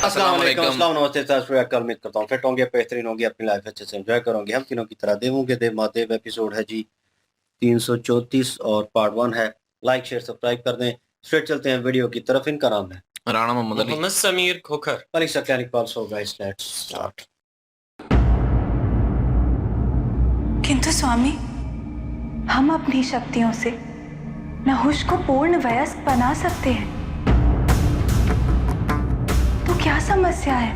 अस्सलाम वालेकुम, अस्सलाम, नमस्ते, सत श्री अकाल। उम्मीद करता हूँ फिट होंगे, बेहतरीन होंगे, अपनी लाइफ अच्छे से एंजॉय करोगे। हम तीनों की तरह देवों के देव महादेव एपिसोड है जी 334 और पार्ट 1 है। लाइक शेयर सब्सक्राइब कर दें। स्ट्रेट चलते हैं वीडियो की तरफ। इनका नाम है Rana Mohammad Ali, Mohammad Sameer Khokhar, Ali Sainik Pal. So guys let's start. किंतु स्वामी, हम अपनी शक्तियों से नहुष को पूर्ण वयस्क बना सकते हैं, तो क्या समस्या है?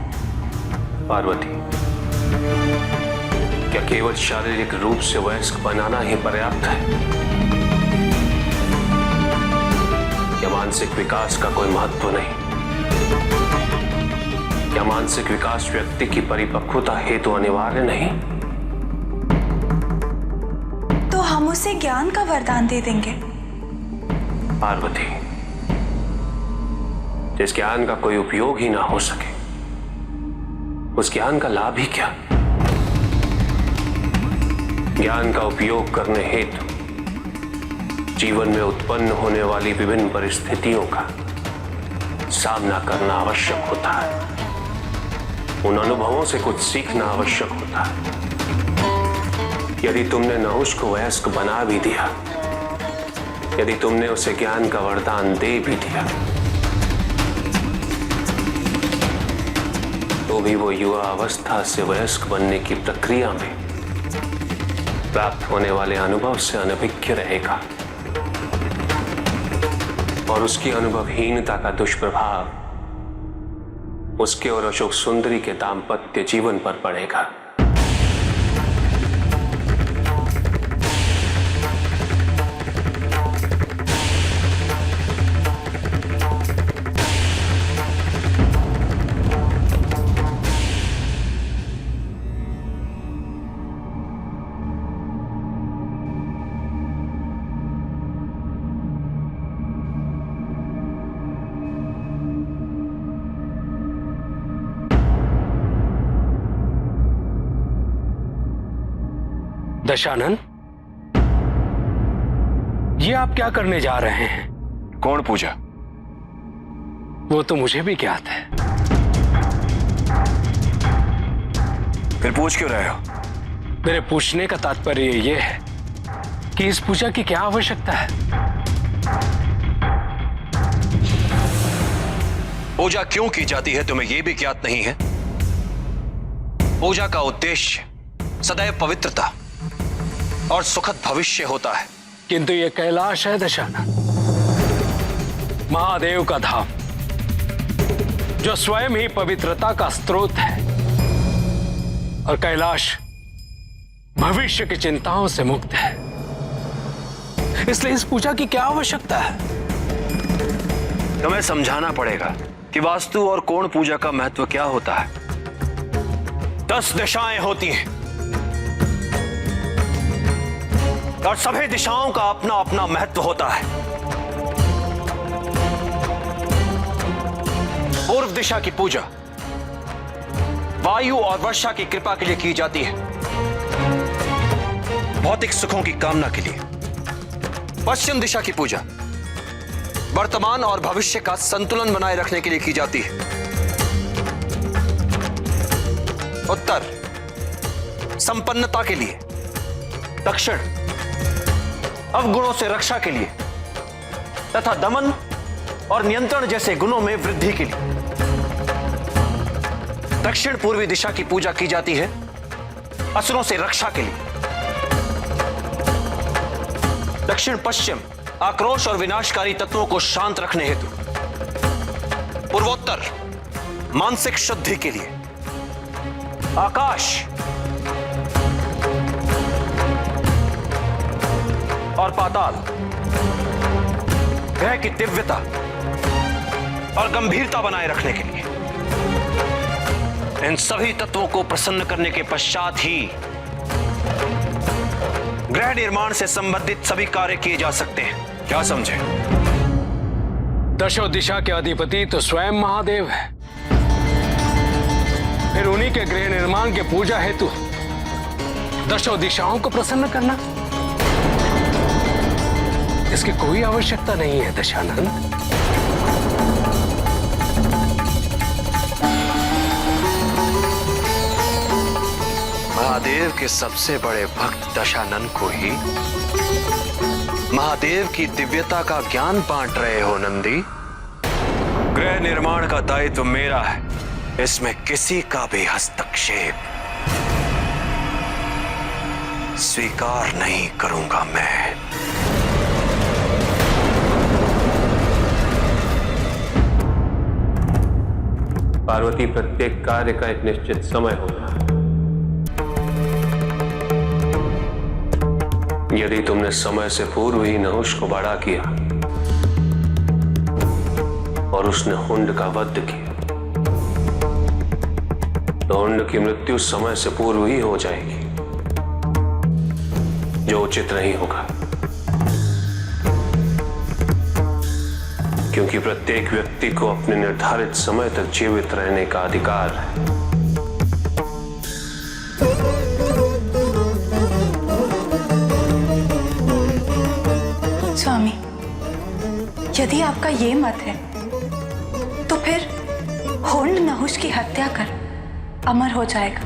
पार्वती, क्या केवल शारीरिक रूप से वयस्क बनाना ही पर्याप्त है? क्या मानसिक विकास का कोई महत्व नहीं? क्या मानसिक विकास व्यक्ति की परिपक्वता हेतु अनिवार्य नहीं? तो हम उसे ज्ञान का वरदान दे देंगे। पार्वती, जिस ज्ञान का कोई उपयोग ही ना हो सके, उस ज्ञान का लाभ ही क्या? ज्ञान का उपयोग करने हेतु जीवन में उत्पन्न होने वाली विभिन्न परिस्थितियों का सामना करना आवश्यक होता है। उन अनुभवों से कुछ सीखना आवश्यक होता है। यदि तुमने नहुष को वयस्क बना भी दिया, यदि तुमने उसे ज्ञान का वरदान दे भी दिया, तो भी वो युवा अवस्था से वयस्क बनने की प्रक्रिया में प्राप्त होने वाले अनुभव से अनभिज्ञ रहेगा और उसकी अनुभवहीनता का दुष्प्रभाव उसके और अशोक सुंदरी के दाम्पत्य जीवन पर पड़ेगा। दशानन, ये आप क्या करने जा रहे हैं? कौन पूजा? वो तो मुझे भी ज्ञात है। फिर पूछ क्यों रहे हो? मेरे पूछने का तात्पर्य ये है कि इस पूजा की क्या आवश्यकता है? पूजा क्यों की जाती है तुम्हें यह भी ज्ञात नहीं है? पूजा का उद्देश्य सदैव पवित्रता और सुखद भविष्य होता है। किंतु ये कैलाश है दशानन, महादेव का धाम, जो स्वयं ही पवित्रता का स्रोत है। और कैलाश भविष्य की चिंताओं से मुक्त है। इसलिए इस पूजा की क्या आवश्यकता है? तुम्हें समझाना पड़ेगा कि वास्तु और कोण पूजा का महत्व क्या होता है। 10 दिशाएं होती हैं और सभी दिशाओं का अपना अपना महत्व होता है। पूर्व दिशा की पूजा वायु और वर्षा की कृपा के लिए की जाती है, भौतिक सुखों की कामना के लिए। पश्चिम दिशा की पूजा वर्तमान और भविष्य का संतुलन बनाए रखने के लिए की जाती है। उत्तर संपन्नता के लिए। दक्षिण अवगुणों से रक्षा के लिए तथा दमन और नियंत्रण जैसे गुणों में वृद्धि के लिए। दक्षिण पूर्वी दिशा की पूजा की जाती है असुरों से रक्षा के लिए। दक्षिण पश्चिम आक्रोश और विनाशकारी तत्वों को शांत रखने हेतु। पूर्वोत्तर मानसिक शुद्धि के लिए। आकाश और पाताल ग्रह की दिव्यता और गंभीरता बनाए रखने के लिए। इन सभी तत्वों को प्रसन्न करने के पश्चात ही ग्रह निर्माण से संबंधित सभी कार्य किए जा सकते हैं। क्या समझे? दशो दिशा के अधिपति तो स्वयं महादेव है, फिर उन्हीं के गृह निर्माण के पूजा हेतु दशो दिशाओं को प्रसन्न करना, इसकी कोई आवश्यकता नहीं है दशानन। महादेव के सबसे बड़े भक्त दशानन को ही महादेव की दिव्यता का ज्ञान बांट रहे हो नंदी। गृह निर्माण का दायित्व मेरा है, इसमें किसी का भी हस्तक्षेप स्वीकार नहीं करूंगा मैं। पार्वती, प्रत्येक कार्य का एक निश्चित समय होता है। यदि तुमने समय से पूर्व ही नहुष को बड़ा किया और उसने हुंड का वध किया तो हुंड की मृत्यु समय से पूर्व ही हो जाएगी, जो उचित नहीं होगा, क्योंकि प्रत्येक व्यक्ति को अपने निर्धारित समय तक जीवित रहने का अधिकार है। स्वामी, यदि आपका ये मत है तो फिर होंड नहुष की हत्या कर अमर हो जाएगा।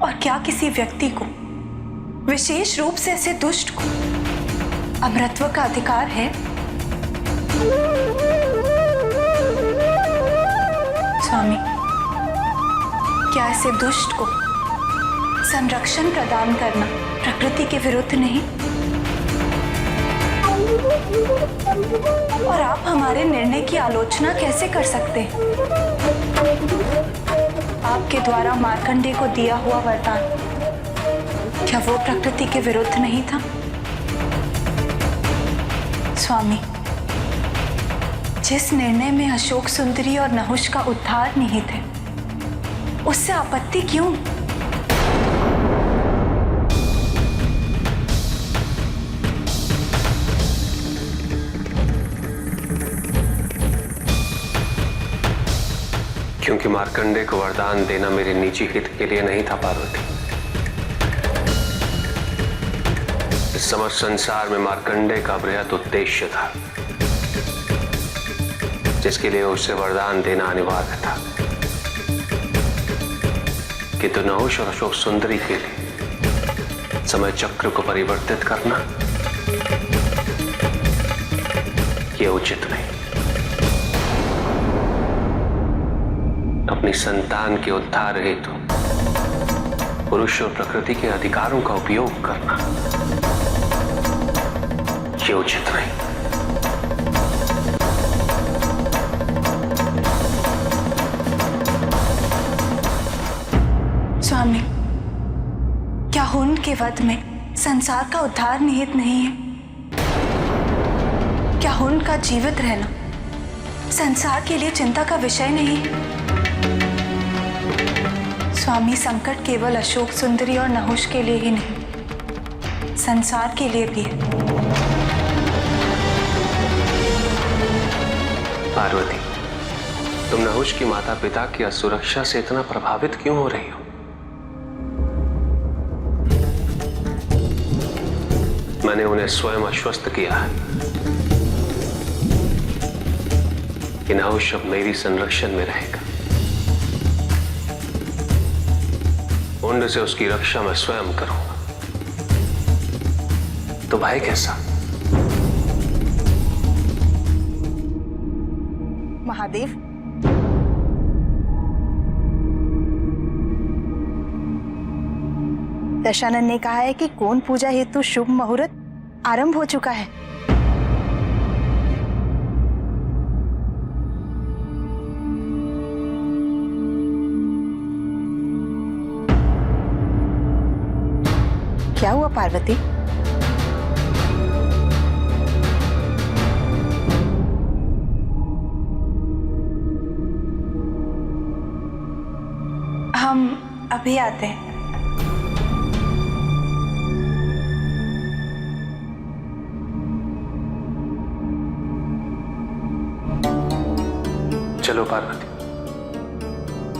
और क्या किसी व्यक्ति को, विशेष रूप से ऐसे दुष्ट को, अमरत्व का अधिकार है? स्वामी, क्या ऐसे दुष्ट को संरक्षण प्रदान करना प्रकृति के विरुद्ध नहीं? और आप हमारे निर्णय की आलोचना कैसे कर सकते हैं? आपके द्वारा मार्कंडेय को दिया हुआ वरदान, क्या वो प्रकृति के विरुद्ध नहीं था? स्वामी, जिस निर्णय में अशोक सुंदरी और नहुष का उद्धार निहित है, उससे आपत्ति क्यों? क्योंकि मार्कंडेय को वरदान देना मेरे निजी हित के लिए नहीं था पार्वती। इस समस्त संसार में मार्कंडेय का बृहत उद्देश्य था, जिसके लिए उसे वरदान देना अनिवार्य था। किंतु नहुष और अशोक सुंदरी के लिए समय चक्र को परिवर्तित करना यह उचित नहीं। अपनी संतान के उद्धार हेतु पुरुष और प्रकृति के अधिकारों का उपयोग करना ये उचित नहीं। स्वामी, क्या हुंड के वध में संसार का उद्धार निहित नहीं है? क्या हुंड का जीवित रहना संसार के लिए चिंता का विषय नहीं? स्वामी, संकट केवल अशोक सुंदरी और नहुष के लिए ही नहीं, संसार के लिए भी है। पार्वती, तुम नहुष की माता पिता की असुरक्षा से इतना प्रभावित क्यों हो रही हो? मैंने उन्हें स्वयं आश्वस्त किया है कि नहुष अब मेरी संरक्षण में रहेगा। हुंड से उसकी रक्षा मैं स्वयं करूंगा, तो भाई कैसा? महादेव, दशानन ने कहा है कि कौन पूजा हेतु शुभ मुहूर्त आरंभ हो चुका है। क्या हुआ पार्वती? हम अभी आते हैं। चलो पार्वती,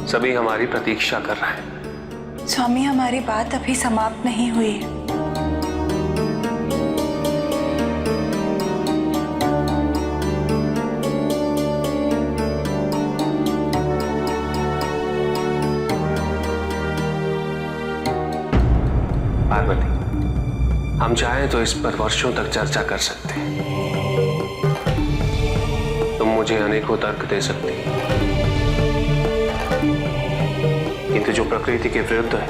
सभी हमारी प्रतीक्षा कर रहे हैं। स्वामी, हमारी बात अभी समाप्त नहीं हुई है। हम चाहें तो इस पर वर्षों तक चर्चा कर सकते हैं। तुम मुझे अनेकों तर्क दे सकती, किंतु जो प्रकृति के विरुद्ध है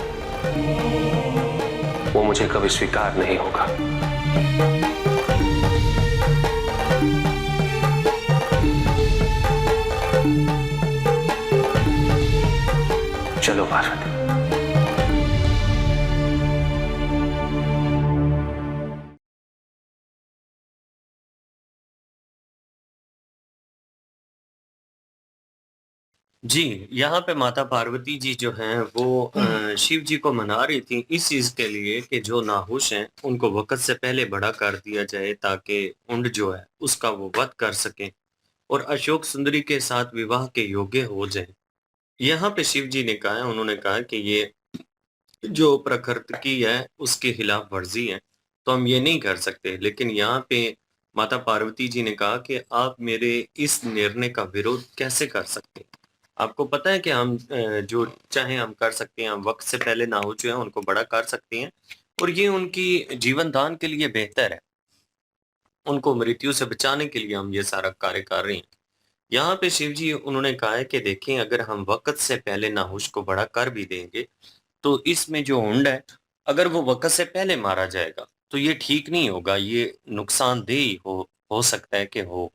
वो मुझे कभी स्वीकार नहीं होगा। चलो पार्वती। जी, यहाँ पे माता पार्वती जी जो हैं वो शिव जी को मना रही थी इस चीज़ के लिए कि जो नाहुश हैं उनको वक़्त से पहले बड़ा कर दिया जाए ताकि उंड जो है उसका वो वध कर सकें और अशोक सुंदरी के साथ विवाह के योग्य हो जाएँ। यहाँ पे शिव जी ने कहा है, उन्होंने कहा कि ये जो प्रकृति की है उसकी खिलाफ वर्जी है, तो हम ये नहीं कर सकते। लेकिन यहाँ पे माता पार्वती जी ने कहा कि आप मेरे इस निर्णय का विरोध कैसे कर सकते हैं? आपको पता है कि हम जो चाहे हम कर सकते हैं, हम वक़्त से पहले ना हो जो है उनको बड़ा कर सकते हैं और ये उनकी जीवन दान के लिए बेहतर है। उनको मृत्यु से बचाने के लिए हम ये सारा कार्य कर रहे हैं। यहाँ पे शिव जी उन्होंने कहा है कि देखें अगर हम वक़्त से पहले नाहुश को बड़ा कर भी देंगे तो इसमें जो हुंड है, अगर वो वक़्त से पहले मारा जाएगा, तो ये ठीक नहीं होगा, ये नुकसानदेह हो सकता है कि हो।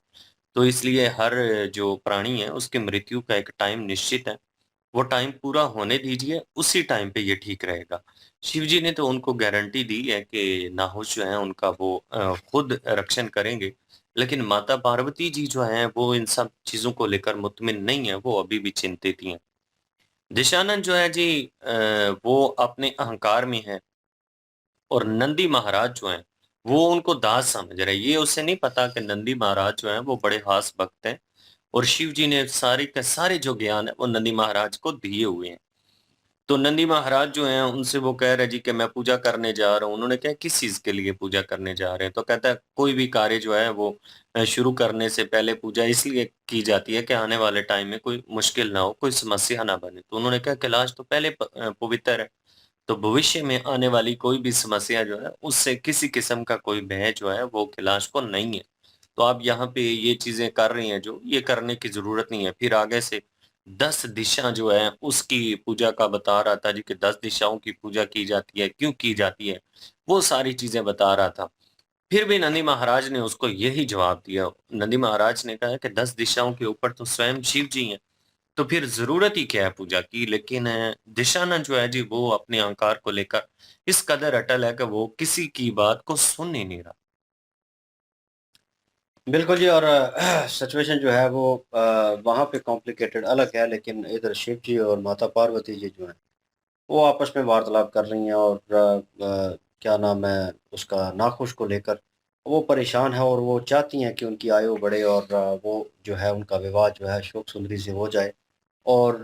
तो इसलिए हर जो प्राणी है, उसकी मृत्यु का एक टाइम निश्चित है, वो टाइम पूरा होने दीजिए, उसी टाइम पे ये ठीक रहेगा। शिव जी ने तो उनको गारंटी दी है कि नाहुश जो है उनका वो खुद रक्षण करेंगे, लेकिन माता पार्वती जी जो हैं, वो इन सब चीज़ों को लेकर मुत्मिन नहीं है, वो अभी भी चिंतित ही हैं। दिशानंद जो है जी वो अपने अहंकार में है और नंदी महाराज जो हैं, वो उनको दास समझ रहे हैं। ये उसे नहीं पता कि नंदी महाराज जो हैं, वो बड़े खास भक्त हैं और शिव जी ने सारे के सारे जो ज्ञान है, वो नंदी महाराज को दिए हुए हैं। तो नंदी महाराज जो हैं, उनसे वो कह रहे हैं जी कि मैं पूजा करने जा रहा हूँ। उन्होंने कहा किस चीज़ के लिए पूजा करने जा रहे हैं? तो कहता है कोई भी कार्य जो है वो शुरू करने से पहले पूजा इसलिए की जाती है कि आने वाले टाइम में कोई मुश्किल ना हो, कोई समस्या ना बने। तो उन्होंने कहा कैलाश तो पहले पवित्र है, तो भविष्य में आने वाली कोई भी समस्या जो है, उससे किसी किस्म का कोई भय जो है वो कैलाश को नहीं है। तो आप यहाँ पे ये चीज़ें कर रही हैं जो, ये करने की ज़रूरत नहीं है। फिर आगे से 10 दिशा जो है उसकी पूजा का बता रहा था जी कि 10 दिशाओं की पूजा की जाती है, क्यों की जाती है, वो सारी चीज़ें बता रहा था। फिर भी नंदी महाराज ने उसको यही जवाब दिया। नंदी महाराज ने कहा कि 10 दिशाओं के ऊपर तो स्वयं शिव जी हैं, तो फिर ज़रूरत ही क्या है पूजा की? लेकिन दिशानंद जो है जी वो अपने अहंकार को लेकर इस कदर अटल है कि वो किसी की बात को सुन ही नहीं रहा। बिल्कुल जी। और सिचुएशन जो है वो वहाँ पे कॉम्प्लिकेटेड अलग है, लेकिन इधर शिव जी और माता पार्वती जी जो हैं, वो आपस में वार्तालाप कर रही हैं और क्या नाम है उसका नाखुश को लेकर वो परेशान है और वो चाहती हैं कि उनकी आयु बढ़े और वो जो है उनका विवाह जो है अशोक सुंदरी से हो जाए और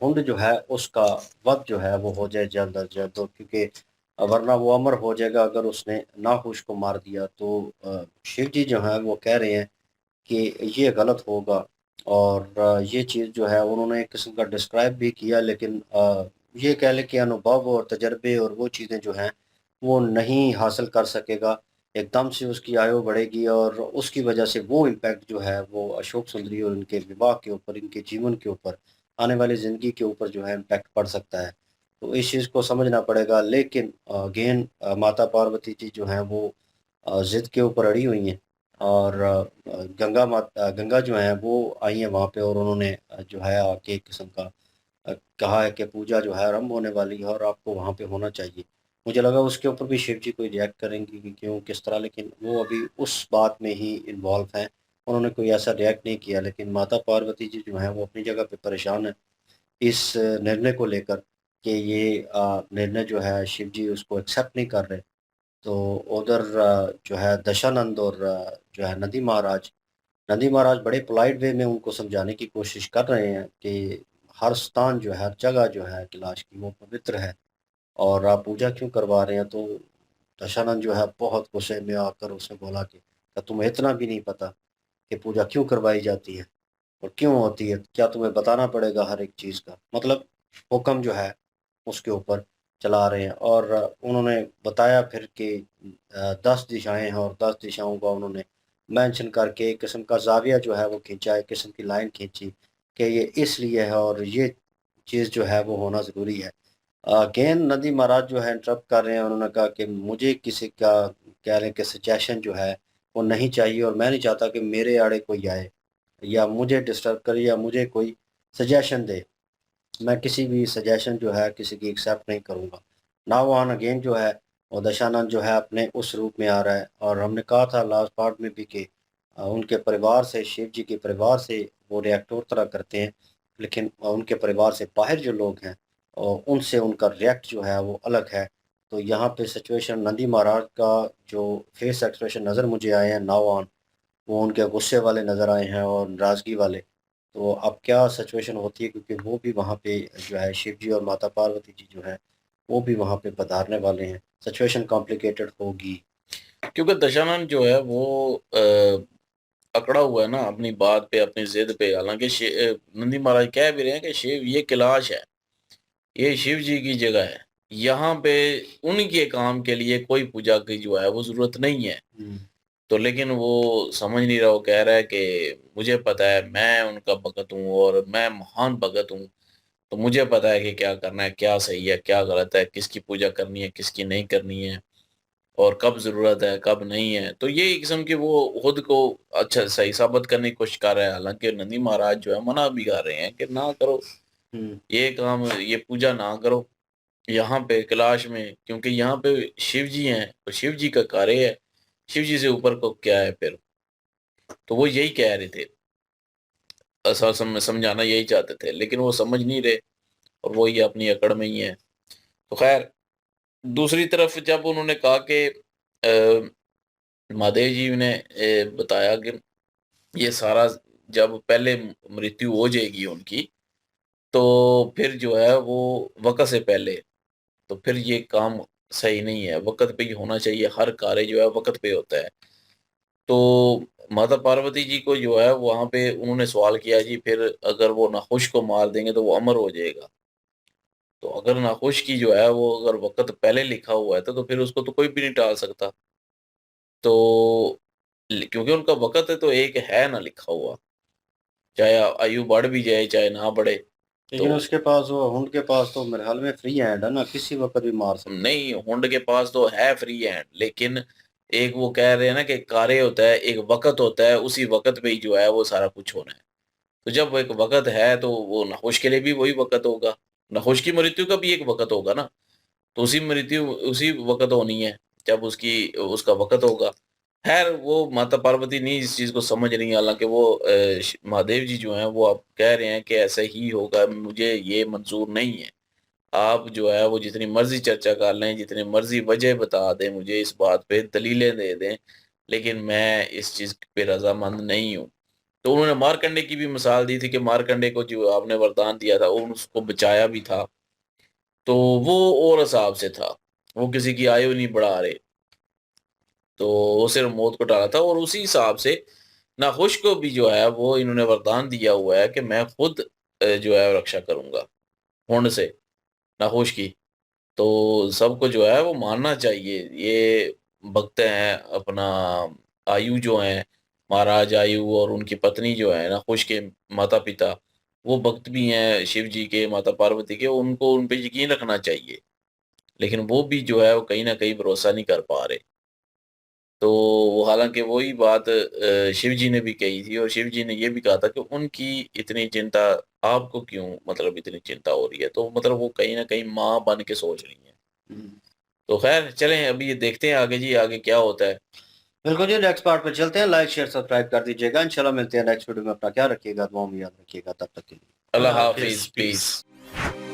हुंड जो है उसका वध जो है वो हो जाए जल्द अज जल्द, तो क्योंकि वरना वो अमर हो जाएगा अगर उसने नाखुश को मार दिया। तो शिव जी जो हैं वो कह रहे हैं कि ये गलत होगा और ये चीज़ जो है उन्होंने एक किस्म का डिस्क्राइब भी किया, लेकिन ये कह लें कि अनुभव और तजर्बे और वो चीज़ें जो हैं वो नहीं हासिल कर सकेगा। एकदम से उसकी आयु बढ़ेगी और उसकी वजह से वो इम्पैक्ट जो है वो अशोक सुंदरी और इनके विवाह के ऊपर, इनके जीवन के ऊपर, आने वाली ज़िंदगी के ऊपर जो है इम्पैक्ट पड़ सकता है। तो इस चीज़ को समझना पड़ेगा। लेकिन अगेन माता पार्वती जी जो हैं वो ज़िद के ऊपर अड़ी हुई हैं और गंगा जो हैं वो आई हैं वहाँ पे और उन्होंने जो है आके एक किस्म का कहा है कि पूजा जो है आरंभ होने वाली है और आपको वहाँ पे होना चाहिए। मुझे लगा उसके ऊपर भी शिव जी कोई रिएक्ट करेंगी कि क्यों, किस तरह, लेकिन वो अभी उस बात में ही इन्वॉल्व हैं। उन्होंने कोई ऐसा रिएक्ट नहीं किया, लेकिन माता पार्वती जी जो हैं वो अपनी जगह पे परेशान हैं इस निर्णय को लेकर कि ये निर्णय जो है शिव जी उसको एक्सेप्ट नहीं कर रहे। तो उधर जो है दशानंद और जो है नंदी महाराज बड़े पोलाइट वे में उनको समझाने की कोशिश कर रहे हैं कि हर स्थान जो है, हर जगह जो है कैलाश की वो पवित्र है और आप पूजा क्यों करवा रहे हैं? तो दशानंद जो है बहुत गुस्से में आकर उसने बोला कि क्या तुम्हें इतना भी नहीं पता कि पूजा क्यों करवाई जाती है और क्यों होती है? क्या तुम्हें बताना पड़ेगा हर एक चीज़ का? मतलब हुक्म जो है उसके ऊपर चला रहे हैं। और उन्होंने बताया फिर कि 10 दिशाएं हैं और 10 दिशाओं का उन्होंने मेंशन करके एक किस्म का जाविया जो है वो खींचा, एक किस्म की लाइन खींची कि ये इसलिए है और ये चीज़ जो है वो होना ज़रूरी है। अगेन नदी महाराज जो है इंटरप्ट कर रहे हैं। उन्होंने कहा कि मुझे किसी का कह रहे हैं कि सजेशन जो है वो नहीं चाहिए और मैं नहीं चाहता कि मेरे आड़े कोई आए या मुझे डिस्टर्ब करे या मुझे कोई सजेशन दे। मैं किसी भी सजेशन जो है किसी की एक्सेप्ट नहीं करूँगा। नाउ ऑन अगेन जो है वो दशानंद जो है अपने उस रूप में आ रहा है। और हमने कहा था लास्ट पार्ट में भी कि उनके परिवार से, शिव जी के परिवार से वो रिएक्ट और तरह करते हैं, लेकिन उनके परिवार से बाहर जो लोग हैं और उनसे उनका रिएक्ट जो है वो अलग है। तो यहाँ पे सिचुएशन नंदी महाराज का जो फेस एक्सप्रेशन नज़र मुझे आए हैं नाउ ऑन, वो उनके गुस्से वाले नज़र आए हैं और नाराज़गी वाले। तो अब क्या सिचुएशन होती है, क्योंकि वो भी वहाँ पे जो है शिव जी और माता पार्वती जी जो है वो भी वहाँ पे पधारने वाले हैं। सिचुएशन कॉम्प्लिकेटेड होगी। क्योंकि दशानंद जो है वो अकड़ा हुआ है ना अपनी बात पे, अपनी जिद पे। हालांकि नंदी महाराज कह भी रहे हैं कि शिव ये कैलाश है, ये शिव जी की जगह है, यहाँ पे उनके काम के लिए कोई पूजा की जो है वो जरूरत नहीं है। तो लेकिन वो समझ नहीं रहा, वो कह रहा है कि मुझे पता है मैं उनका भगत हूँ और मैं महान भगत हूँ, तो मुझे पता है कि क्या करना है, क्या सही है, क्या गलत है, किसकी पूजा करनी है, किसकी नहीं करनी है, और कब जरूरत है, कब नहीं है। तो ये एक किस्म की वो खुद को अच्छा सही साबित करने की कोशिश कर रहा है। हालांकि नंदी महाराज जो है मना भी कर रहे हैं कि ना करो ये काम, ये पूजा ना करो यहाँ पे कैलाश में, क्योंकि यहाँ पे शिव जी हैं तो शिव जी का कार्य है, शिव जी से ऊपर को क्या है फिर। तो वो यही कह रहे थे, असल समझाना यही चाहते थे, लेकिन वो समझ नहीं रहे और वो ये अपनी अकड़ में ही है। तो खैर दूसरी तरफ जब उन्होंने कहा कि महादेव जी ने बताया कि ये सारा जब पहले मृत्यु हो जाएगी उनकी, तो फिर जो है वो वक़्त से पहले, तो फिर ये काम सही नहीं है, वक़्त पे ही होना चाहिए, हर कार्य जो है वक़्त पे होता है। तो माता पार्वती जी को जो है वहाँ पे उन्होंने सवाल किया, जी फिर अगर वो नाखुश को मार देंगे तो वो अमर हो जाएगा। तो अगर नाखुश की जो है वो अगर वक़्त पहले लिखा हुआ है तो फिर उसको तो कोई भी नहीं टाल सकता। तो क्योंकि उनका वक़्त है तो एक है ना लिखा हुआ, चाहे आयु बढ़ भी जाए चाहे ना बढ़े। लेकिन तो उसके पास वो उनके पास तो मेरे ख्याल में फ्री हैंड है ना, किसी वक्त भी मार सकते नहीं, हुंड के पास तो है फ्री हैंड, लेकिन एक वो कह रहे हैं ना कि कार्य होता है, एक वक़्त होता है, उसी वक़्त पे ही जो है वो सारा कुछ होना है। तो जब वो एक वक़्त है तो वो नहुष के लिए भी वही वक़्त होगा, नहुष की मृत्यु का भी एक वक़्त होगा ना, तो उसी मृत्यु उसी वक़्त होनी है जब उसकी उसका वक़्त होगा। ख़ैर वो माता पार्वती नहीं इस चीज़ को समझ रही हैं, हालाँकि वो महादेव जी जो हैं वो अब कह रहे हैं कि ऐसा ही होगा, मुझे ये मंज़ूर नहीं है। आप जो है वो जितनी मर्ज़ी चर्चा कर लें, जितनी मर्ज़ी वजह बता दें मुझे, इस बात पे दलीलें दे दें, लेकिन मैं इस चीज़ पे रज़ामंद नहीं हूँ। तो उन्होंने मार्कंडे की भी मिसाल दी थी कि मार्कंडे को जो आपने वरदान दिया था और उसको बचाया भी था, तो वो और हिसाब से था, वो किसी की आयु नहीं बढ़ा रहे, तो वो सिर्फ़ मौत को टाला था। और उसी हिसाब से नाखुश को भी जो है वो इन्होंने वरदान दिया हुआ है कि मैं खुद जो है रक्षा करूँगा, होंड से, नाखुश की। तो सबको जो है वो मानना चाहिए। ये भक्त हैं अपना आयु जो हैं, महाराज आयु और उनकी पत्नी जो है नाखुश के माता-पिता, वो भक्त भी हैं शिव जी के, माता पार्वती के, उनको उन पे यकीन रखना चाहिए। लेकिन वो भी जो है वो कहीं न कहीं भरोसा नहीं कर पा रहे। तो हालाँकि वही बात शिव जी ने भी कही थी और शिव जी ने ये भी कहा था कि उनकी इतनी चिंता आपको क्यों, मतलब इतनी चिंता हो रही है? तो मतलब वो कहीं न कहीं माँ बन के सोच रही हैं। हैं। तो ख़ैर चलें अभी ये देखते हैं आगे जी, आगे क्या होता है। बिल्कुल जी, नेक्स्ट पार्ट पे चलते हैं। लाइक शेयर सब्सक्राइब कर दीजिएगा। इंशाल्लाह मिलते हैं नेक्स्ट वीडियो में। अपना ख्याल रखिएगा, दुआ में याद रखिएगा। तब तक के लिए अल्लाह अल्लाह हाफ़िज़, हाफिज, पीस। पीस।